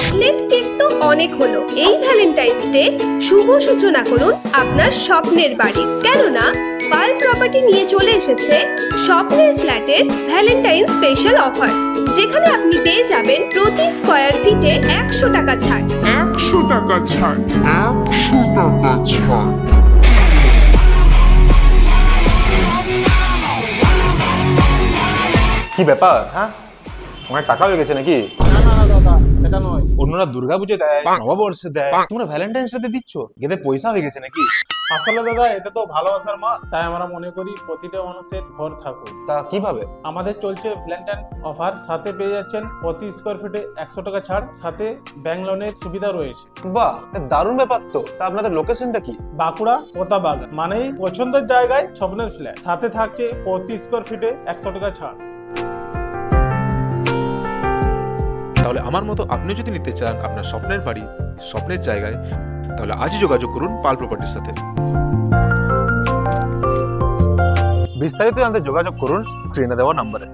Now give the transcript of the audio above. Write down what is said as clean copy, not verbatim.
Chocolate cake তো অনেক হলো। এই ভ্যালেন্টাইন্স ডে শুভ সূচনা করুন আপনার স্বপ্নের বাড়ি। কেননা পাল প্রপার্টি নিয়ে চলে এসেছে স্বপ্নের ফ্ল্যাটের ভ্যালেন্টাইন স্পেশাল অফার, যেখানে আপনি পেয়ে যাবেন প্রতি স্কয়ার ফিটে 100 টাকা ছাড়। 100 টাকা ছাড়। কি ব্যাপার? হ্যাঁ, অনেক টাকা হয়ে গেছে নাকি? না না না দাদা, সেটা নয়। অন্যরা দুর্গা পুজো দেয়, নববর্ষে দেয়, তোমরা ভ্যালেন্টাইন্স ডে দিচ্ছ? এতে পয়সা হয়ে গেছে নাকি? আসলে দাদা, এটা তো ভালোবাসার মাস, তাই আমরা মনে করি প্রতিটা মানুষের ঘর থাকুক। তা কিভাবে? আমাদের চলছে ভ্যালেন্টাইন্স অফার, সাথে পেয়ে যাচ্ছেন প্রতি স্কোয়ার ফিটে 100 টাকা ছাড়, সাথে ব্যাংক লোনের সুবিধা রয়েছে। বাহ, দারুণ ব্যাপার তো। তা আপনাদের লোকেশনটা কি? বাঁকুড়া কোতাবাগান, মানেই পছন্দের জায়গায় স্বপ্নের ফ্ল্যাট, সাথে থাকছে প্রতি স্কোয়ার ফিটে 100 টাকা ছাড়। তাহলে আমার মতো আপনি যদি নিতে চান আপনার স্বপ্নের বাড়ি, স্বপ্নের জায়গায়, তাহলে আজই যোগাযোগ করুন পাল প্রপার্টির সাথে। বিস্তারিত জানতে যোগাযোগ করুন স্ক্রিনে দেওয়া নম্বরে।